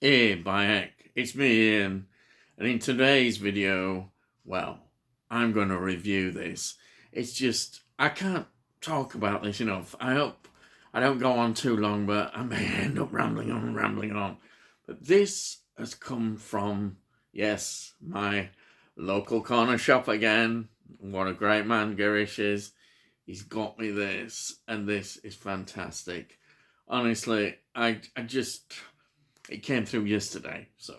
Hey, Bayek, it's me, Ian, and in today's video, well, I'm going to review this. It's just, I can't talk about this enough. I hope I don't go on too long, but I may end up rambling on and rambling on. But this has come from, yes, my local corner shop again. What a great man Girish is. He's got me this, and this is fantastic. Honestly, I just it came through yesterday, so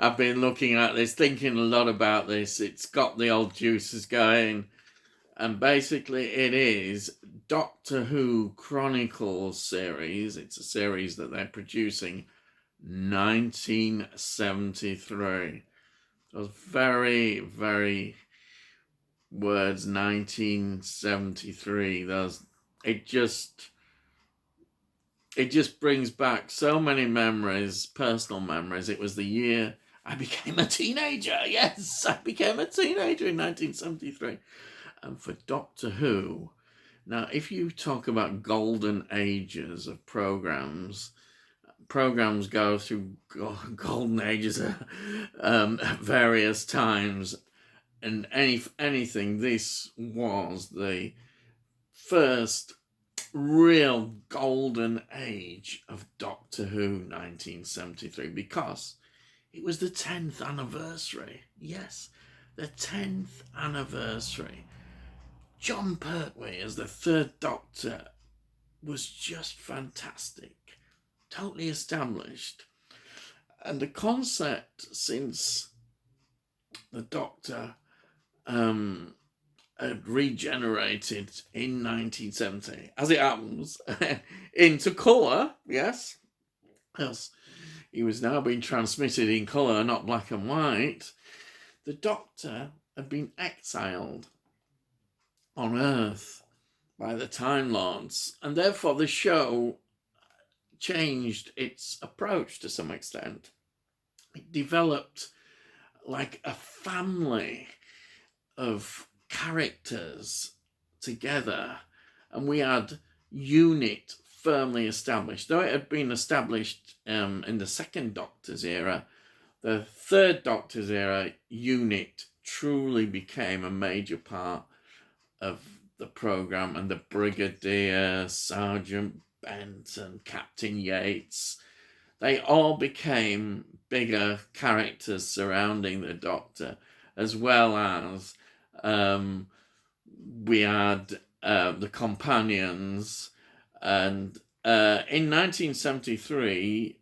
I've been looking at this, thinking a lot about this. It's got the old juices going, and basically it is Doctor Who Chronicles series. It's a series that they're producing 1973. Those very, very words 1973. Those it just it just brings back so many memories, personal memories. It was the year I became a teenager. Yes, I became a teenager in 1973. And for Doctor Who, now if you talk about golden ages of programs go through golden ages at various times, and anything, this was the first real golden age of Doctor Who 1973, because it was the 10th anniversary. Yes, the 10th anniversary. John Pertwee as the third Doctor was just fantastic, totally established. And the concept, since the Doctor had regenerated in 1970, as it happens, into colour, yes, he was now being transmitted in colour, not black and white. The Doctor had been exiled on Earth by the Time Lords, and therefore the show changed its approach to some extent. It developed like a family of characters together, and we had unit firmly established. Though it had been established in the second Doctor's era, the third Doctor's era, unit truly became a major part of the programme, and the Brigadier, Sergeant Benton, Captain Yates, they all became bigger characters surrounding the Doctor, as well as we had the companions. And in 1973,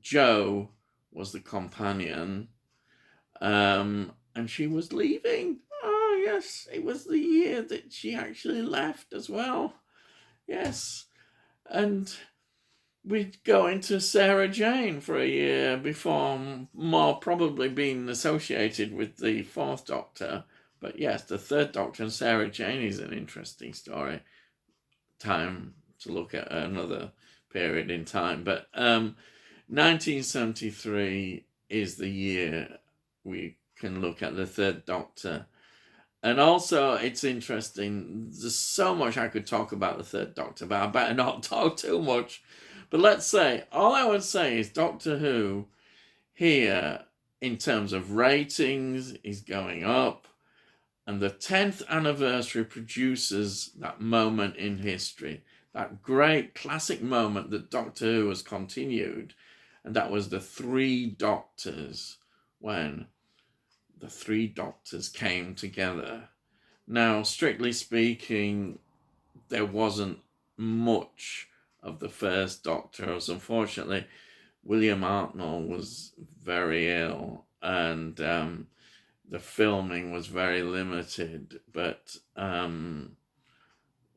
Jo was the companion, and she was leaving. Oh, yes, it was the year that she actually left as well. Yes, and we'd go into Sarah Jane for a year before more probably being associated with the fourth Doctor. But yes, the third Doctor and Sarah Jane is an interesting story. Time to look at another period in time. But 1973 is the year we can look at the third Doctor. And also, it's interesting, there's so much I could talk about the third Doctor, but I better not talk too much. But let's say, all I would say is Doctor Who here, in terms of ratings, is going up. And the 10th anniversary produces that moment in history, that great classic moment that Doctor Who has continued. And that was the three Doctors, when the three Doctors came together. Now, strictly speaking, there wasn't much of the first Doctor, as unfortunately William Hartnell was very ill, and the filming was very limited. But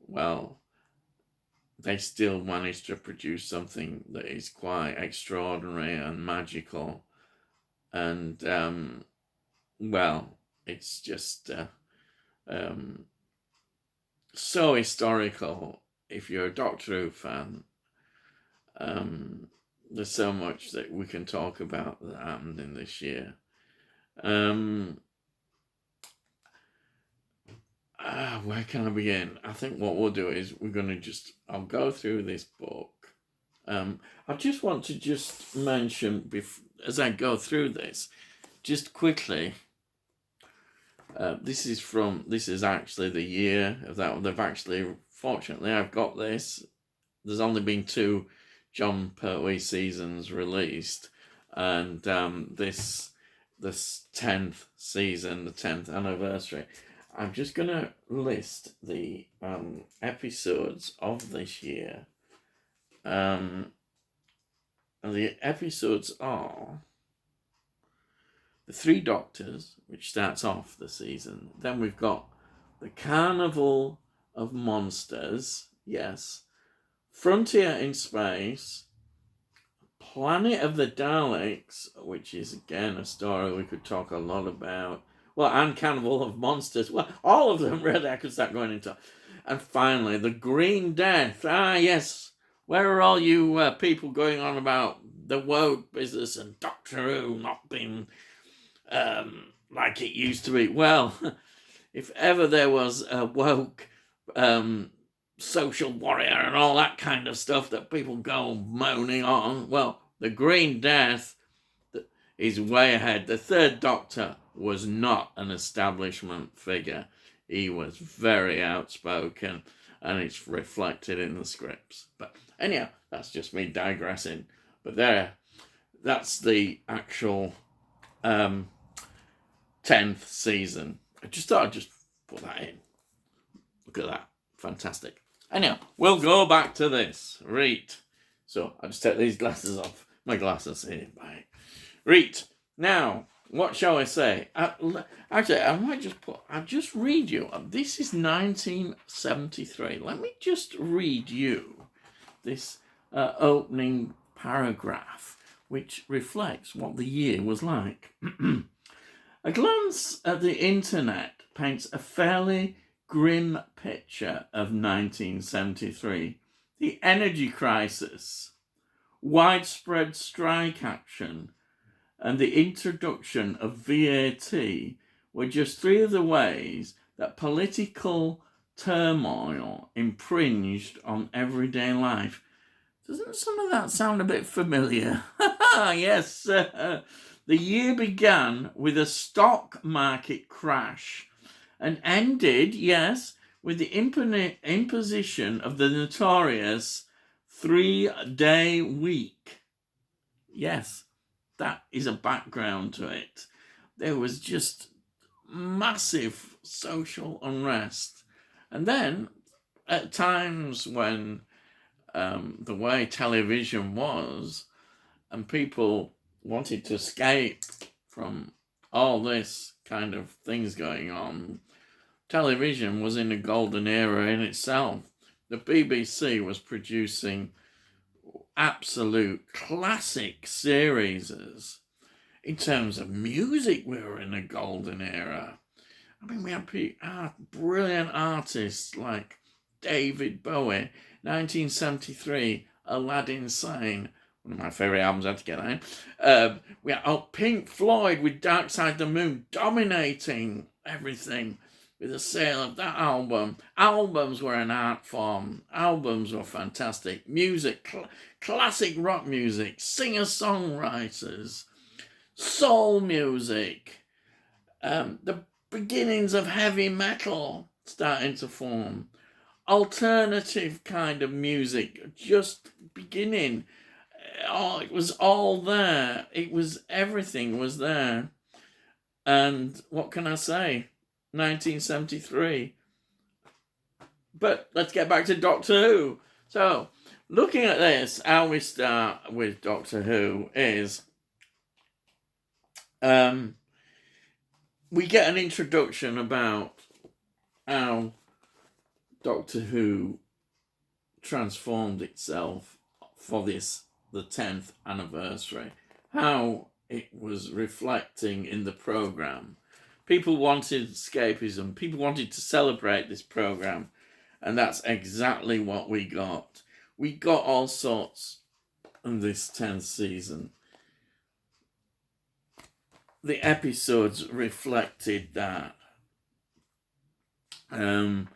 well, they still managed to produce something that is quite extraordinary and magical. And well, it's just so historical. If you're a Doctor Who fan, there's so much that we can talk about that happened in this year. Where can I begin? I think what we'll do is I'll go through this book, I just want to just mention, as I go through this, just quickly, this is actually the year of that. They've actually, fortunately, I've got this. There's only been 2 John Pertwee seasons released, and this 10th season, the 10th anniversary. I'm just going to list the episodes of this year. And the episodes are The Three Doctors, which starts off the season. Then we've got The Carnival of Monsters, yes. Frontier in Space. Planet of the Daleks, which is again a story we could talk a lot about. Well, and Carnival of Monsters. Well, all of them really I could start going into. And finally, The Green Death. Ah, yes. Where are all you people going on about the woke business and Doctor Who not being like it used to be? Well, if ever there was a woke social warrior and all that kind of stuff that people go moaning on, well, the Green Death is way ahead. The Third Doctor was not an establishment figure. He was very outspoken, and it's reflected in the scripts. But anyhow, that's just me digressing. But that's the actual 10th season. I just thought I'd just put that in. Look at that. Fantastic. Anyhow, we'll go back to this. Right. So I'll just take these glasses off. My glasses here. Bye. Right. Now, what shall I say? Actually, I'll just read you. This is 1973. Let me just read you this opening paragraph, which reflects what the year was like. A glance at the internet paints a fairly grim picture of 1973. The energy crisis, widespread strike action, and the introduction of VAT were just 3 of the ways that political turmoil impinged on everyday life. Doesn't some of that sound a bit familiar? Yes, the year began with a stock market crash and ended, yes, with the imposition of the notorious 3-day week. Yes, that is a background to it. There was just massive social unrest. And then, at times when the way television was, and people wanted to escape from all this kind of things going on, television was in a golden era in itself. The BBC was producing absolute classic series. In terms of music, we were in a golden era. I mean, we had brilliant artists like David Bowie, 1973, Aladdin Sane, one of my favourite albums, I had to get that in. We had Pink Floyd with Dark Side of the Moon dominating everything with the sale of that album. Albums were an art form. Albums were fantastic. Music, classic rock music, singer-songwriters, soul music, the beginnings of heavy metal starting to form, alternative kind of music just beginning. Oh, it was all there. Everything was there. And what can I say? 1973. But let's get back to Doctor Who. So, looking at this, how we start with Doctor Who is we get an introduction about how Doctor Who transformed itself for the 10th anniversary, how it was reflecting in the programme. People wanted escapism, people wanted to celebrate this programme, and that's exactly what we got. We got all sorts in this 10th season. The episodes reflected that. And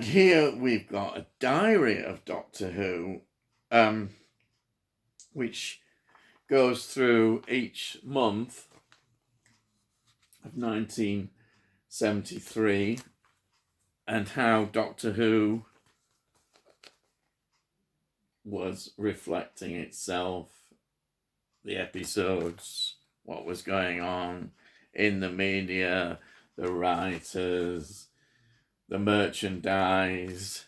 here we've got a diary of Doctor Who which goes through each month of 1973 and how Doctor Who was reflecting itself, the episodes, what was going on in the media, the writers, the merchandise,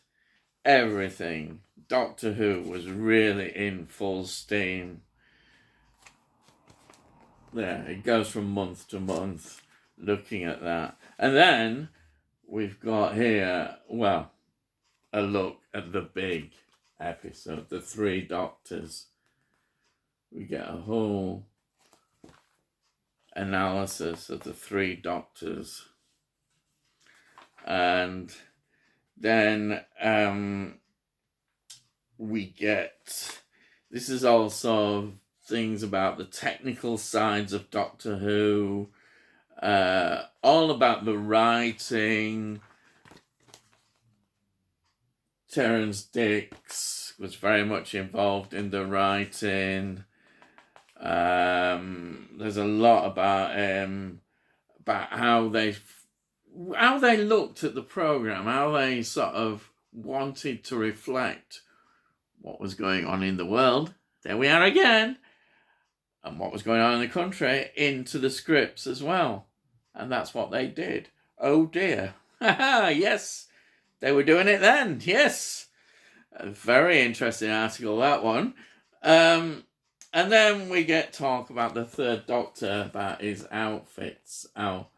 everything. Doctor Who was really in full steam. There, it goes from month to month, looking at that. And then we've got here, well, a look at the big episode, the Three Doctors. We get a whole analysis of the Three Doctors. And then we get, this is also things about the technical sides of Doctor Who, all about the writing. Terence Dix was very much involved in the writing. There's a lot about how they looked at the program, how they sort of wanted to reflect what was going on in the world. There we are again. And what was going on in the country into the scripts as well. And that's what they did. Oh dear. Yes, they were doing it then. Yes. A very interesting article, that one. And then we get talk about the Third Doctor, about his outfits. How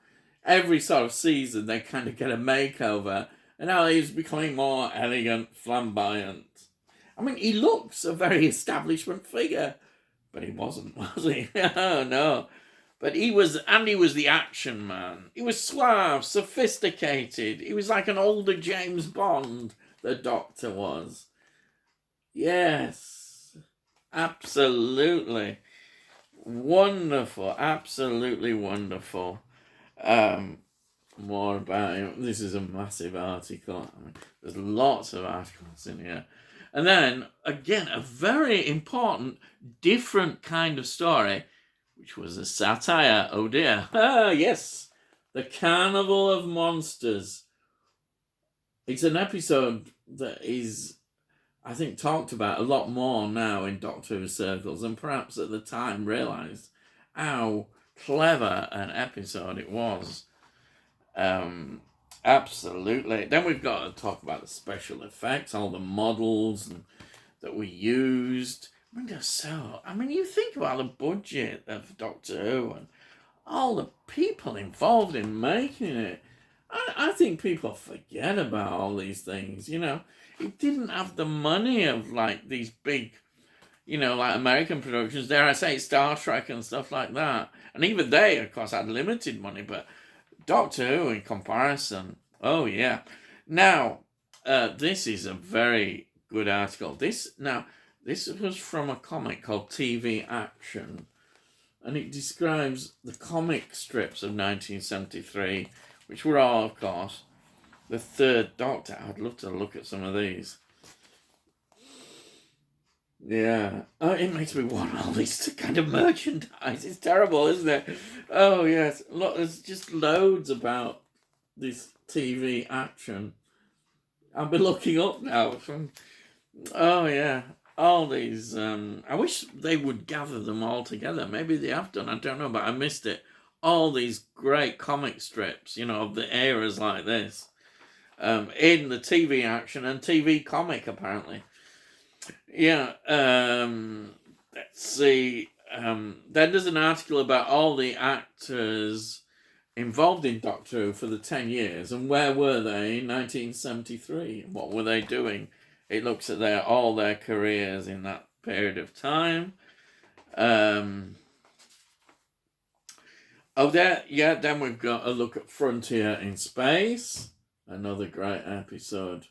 every sort of season they kind of get a makeover. And how he's becoming more elegant, flamboyant. I mean, he looks a very establishment figure. But he wasn't, was he? Oh, no. But he was the action man. He was suave, sophisticated. He was like an older James Bond, the Doctor was. Yes. Absolutely. Wonderful. Absolutely wonderful. More about him. This is a massive article. I mean, there's lots of articles in here. And then, again, a very important, different kind of story, which was a satire. Oh dear. Ah, yes. The Carnival of Monsters. It's an episode that is, I think, talked about a lot more now in Doctor Who circles, and perhaps at the time realised how clever an episode it was. Absolutely. Then we've got to talk about the special effects, all the models that we used. I mean, you think about the budget of Doctor Who and all the people involved in making it. I think people forget about all these things, you know. It didn't have the money of, like, these big, you know, like American productions, dare I say, Star Trek and stuff like that. And even they, of course, had limited money, but Doctor Who in comparison, oh yeah. Now, this is a very good article. This was from a comic called TV Action, and it describes the comic strips of 1973, which were all, of course, the Third Doctor. I'd love to look at some of these. Yeah. Oh, it makes me want all these kind of merchandise. It's terrible, isn't it? Oh, yes. Look, there's just loads about this TV Action. I'll be looking up now. Oh, yeah. All these. I wish they would gather them all together. Maybe they have done. I don't know, but I missed it. All these great comic strips, you know, of the eras like this. In the TV Action and TV Comic, apparently. Yeah, let's see. Then there's an article about all the actors involved in Doctor Who for the 10 years and where were they in 1973? What were they doing? It looks at all their careers in that period of time. Then we've got a look at Frontier in Space, another great episode.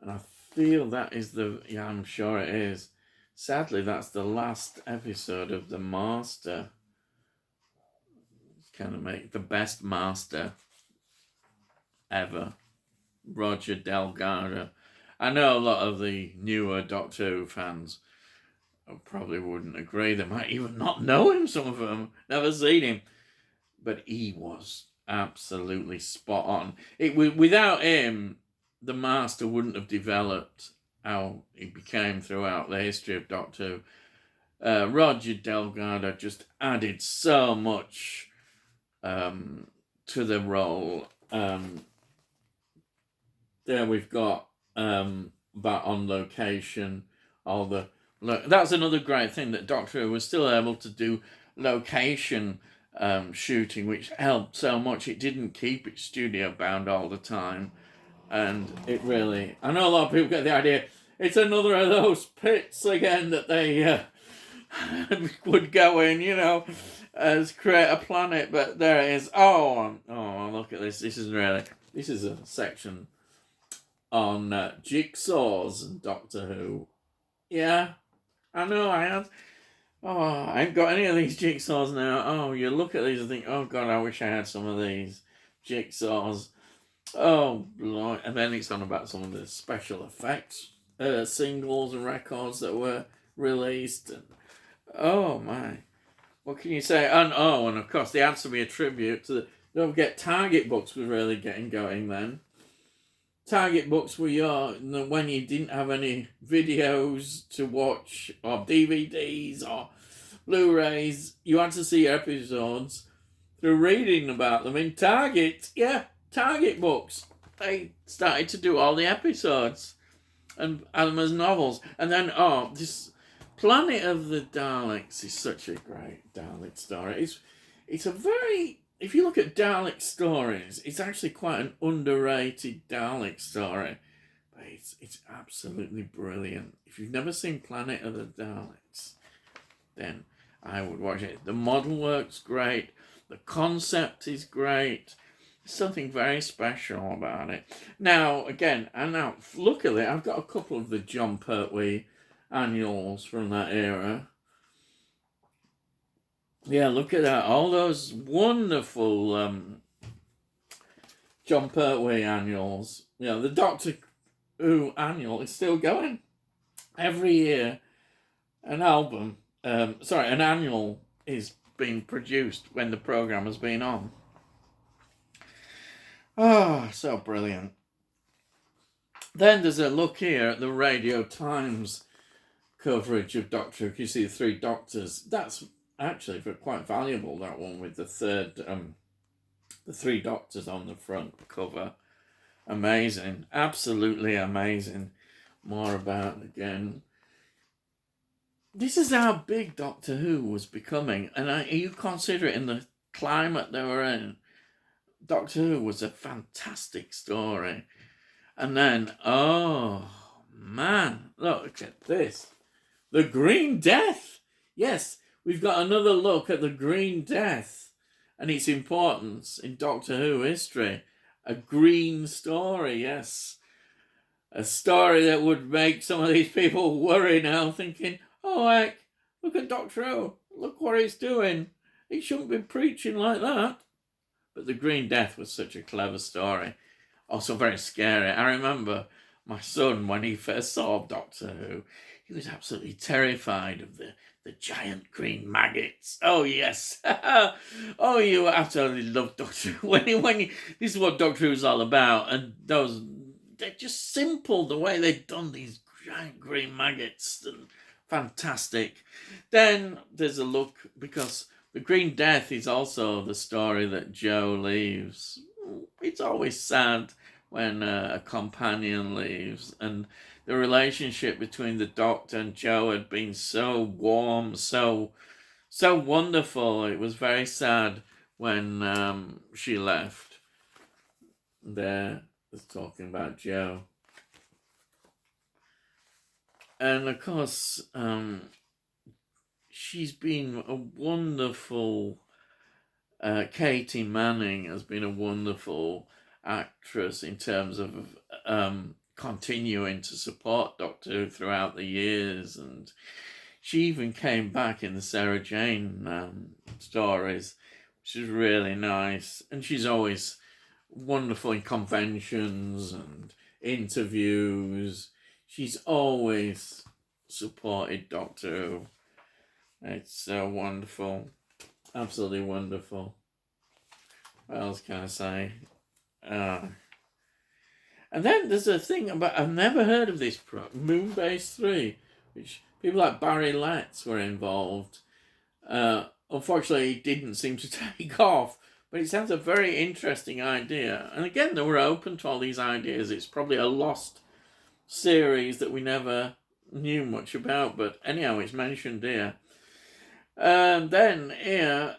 And I feel that is I'm sure it is. Sadly, that's the last episode of The Master. Kind of make the best Master ever. Roger Delgado. I know a lot of the newer Doctor Who fans probably wouldn't agree. They might even not know him, some of them, never seen him. But he was absolutely spot on. Without him, the Master wouldn't have developed how he became throughout the history of Doctor Who. Roger Delgado just added so much to the role. There we've got that on location. That's another great thing, that Doctor Who was still able to do location shooting, which helped so much. It didn't keep it studio bound all the time, and it really, I know a lot of people get the idea it's another of those pits again that they would go in, as create a planet, but there it is. Oh, look at this. This is a section on jigsaws and Doctor Who. Yeah, I know I had. Oh, I ain't got any of these jigsaws now. Oh, you look at these and think, oh God, I wish I had some of these jigsaws. Oh, Lord. And then it's on about some of the special effects singles and records that were released. And, oh, my. What can you say? And of course, the Answer Me a tribute to the... Don't forget, Target books was really getting going then. Target books were when you didn't have any videos to watch, or DVDs, or Blu-rays, you had to see episodes through reading about them in Target. Yeah, Target books. They started to do all the episodes and add them as novels. And then, this Planet of the Daleks is such a great Dalek story. It's a very... If you look at Dalek stories, it's actually quite an underrated Dalek story. But it's absolutely brilliant. If you've never seen Planet of the Daleks, then I would watch it. The model work's great. The concept is great. There's something very special about it. Now, again, luckily, I've got a couple of the John Pertwee annuals from that era. Yeah, look at that. All those wonderful John Pertwee annuals. The Doctor Who annual is still going. Every year, an annual is being produced when the programme has been on. Oh, so brilliant. Then there's a look here at the Radio Times coverage of Doctor Who. You see the three Doctors. That's actually quite valuable, that one with the three Doctors on the front cover. Amazing, absolutely amazing. More about it again. This is how big Doctor Who was becoming, and you consider it in the climate they were in. Doctor Who was a fantastic story. And then, oh man, look at this. The Green Death. Yes, we've got another look at the Green Death and its importance in Doctor Who history. A green story, yes. A story that would make some of these people worry now, thinking, oh heck, look at Doctor Who. Look what he's doing. He shouldn't be preaching like that. But the Green Death was such a clever story. Also very scary. I remember my son, when he first saw Doctor Who, he was absolutely terrified of the giant green maggots. Oh, yes. Oh, you absolutely love Doctor Who. This is what Doctor Who's all about. And they're just simple, the way they've done these giant green maggots. And fantastic. Then there's a look, because the Green Death is also the story that Jo leaves. It's always sad when a companion leaves, and the relationship between the Doctor and Jo had been so warm, so wonderful. It was very sad when she left. There is talking about Jo. And of course, she's been a wonderful... Katie Manning has been a wonderful actress in terms of continuing to support Doctor Who throughout the years, and she even came back in the Sarah Jane stories, which is really nice. And she's always wonderful in conventions and interviews. She's always supported Doctor Who. It's so wonderful. Absolutely wonderful. What else can I say? And then there's a thing about, I've never heard of this Moonbase 3, which people like Barry Letts were involved. Unfortunately, it didn't seem to take off, but it sounds a very interesting idea. And again, they were open to all these ideas. It's probably a lost series that we never knew much about, but anyhow, it's mentioned here. And then here,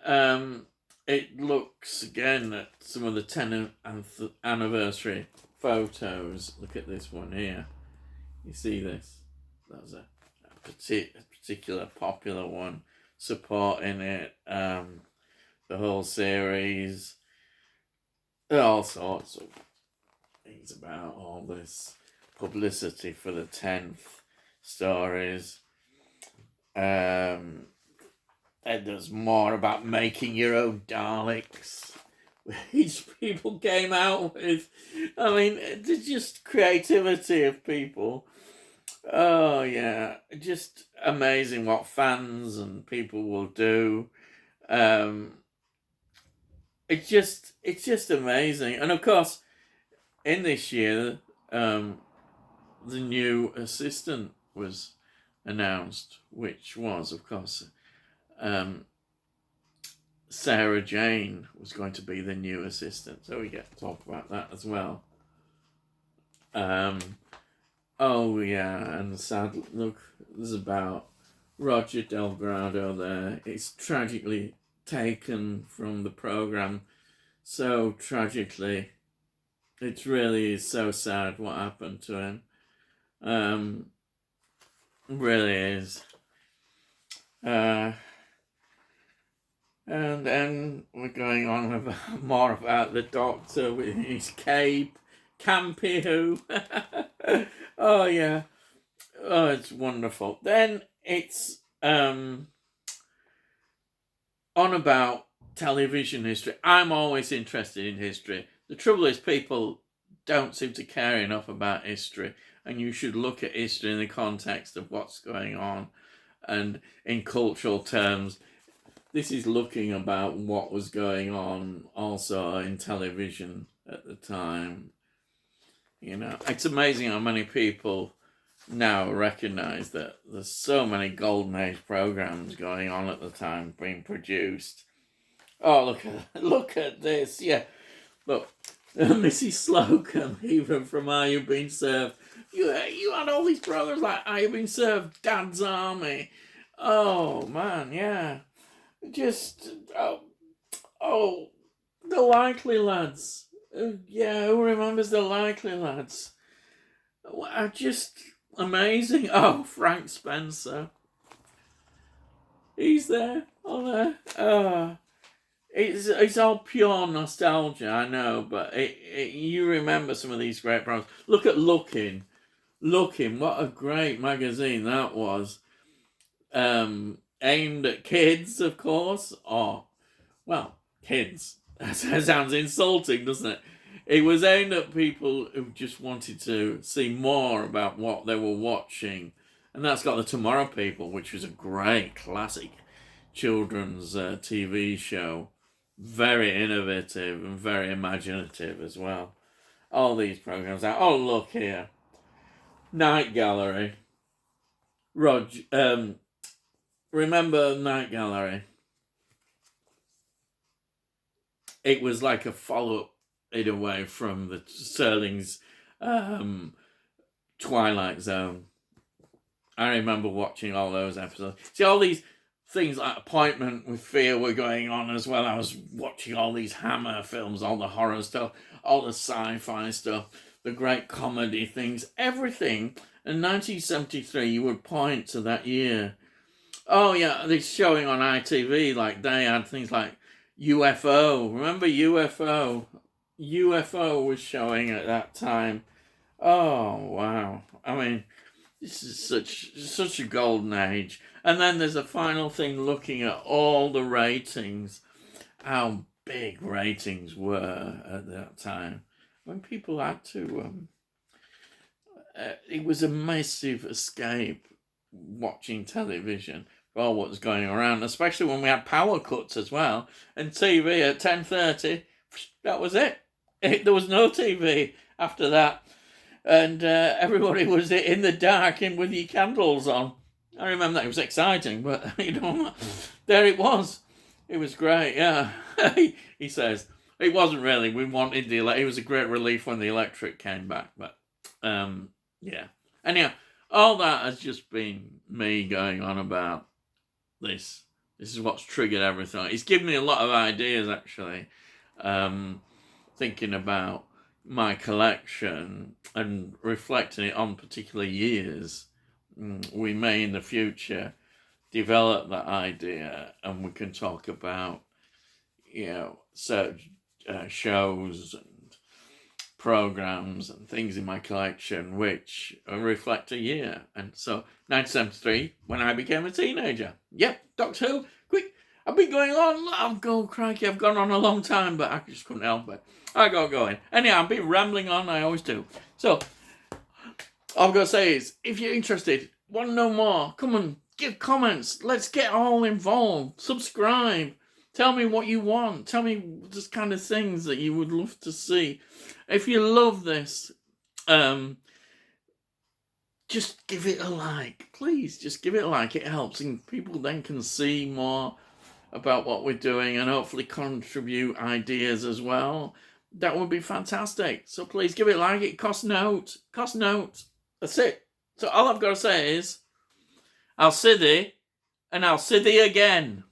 it looks again at some of the 10th anniversary photos. Look at this one here. You see this? That was a particular popular one supporting it. The whole series. All sorts of things about all this publicity for the 10th stories. And there's more about making your own Daleks, which people came out with. I mean, it's just creativity of people. Oh yeah, just amazing what fans and people will do. It's just amazing. And of course, in this year, the new assistant was announced, which was, of course, Sarah Jane was going to be the new assistant. So we get to talk about that as well. Oh yeah, and sad look, there's about Roger Delgado there. It's tragically taken from the programme. So tragically. It really is so sad what happened to him. Really is. And then we're going on about more about the Doctor with his cape, Campy Who. Oh yeah, oh it's wonderful. Then it's on about television history. I'm always interested in history. The trouble is people don't seem to care enough about history, and you should look at history in the context of what's going on, and in cultural terms. This is looking about what was going on also in television at the time. You know, it's amazing how many people now recognise that there's so many golden age programmes going on at the time being produced. Oh, look at this. Yeah, look, Mrs. Slocum, even from Are You Being Served. You had all these programmes like Are You Being Served, Dad's Army. Oh, man, yeah. Just, the Likely Lads. Yeah, who remembers the Likely Lads? Just amazing. Oh, Frank Spencer. He's there. Oh, there. It's all pure nostalgia, I know, but you remember some of these great programs. Look at Looking, what a great magazine that was. Aimed at kids, of course. Kids. That sounds insulting, doesn't it? It was aimed at people who just wanted to see more about what they were watching. And that's got The Tomorrow People, which was a great classic children's TV show. Very innovative and very imaginative as well. All these programs out. Oh, look here. Night Gallery. Remember Night Gallery? It was like a follow-up in a way from the Serling's Twilight Zone. I remember watching all those episodes. See, all these things like Appointment with Fear were going on as well. I was watching all these Hammer films, all the horror stuff, all the sci-fi stuff, the great comedy things, everything. In 1973, you would point to that year. Oh yeah, they're showing on ITV, like they had things like UFO. Remember UFO? UFO was showing at that time. Oh wow. I mean, this is such a golden age. And then there's a final thing looking at all the ratings, how big ratings were at that time when people had to it was a massive escape watching television for all what was going around, especially when we had power cuts as well, and TV at 10:30. That was it. There was no TV after that, and everybody was in the dark and with your candles on. I remember that. It was exciting, but there it was. It was great. Yeah. He says it wasn't really. We wanted it was a great relief when the electric came back, but yeah. Anyhow, all that has just been me going on about this. This is what's triggered everything. It's given me a lot of ideas, actually. Thinking about my collection and reflecting it on particular years. We may in the future develop that idea, and we can talk about, certain shows and programs and things in my collection which reflect a year. And so 1973, when I became a teenager. Yep, Doctor Who. Quick, I've been going on. Crikey, I've gone on a long time, but I just couldn't help it. I got going. Anyhow, I've been rambling on. I always do. So all I've got to say is, if you're interested, want to know more, come and give comments. Let's get all involved. Subscribe. Tell me what you want. Tell me just kind of things that you would love to see. If you love this, just give it a like. Please, just give it a like. It helps, and people then can see more about what we're doing and hopefully contribute ideas as well. That would be fantastic. So please give it a like. It costs note. That's it. So all I've got to say is, I'll see thee, and I'll see thee again.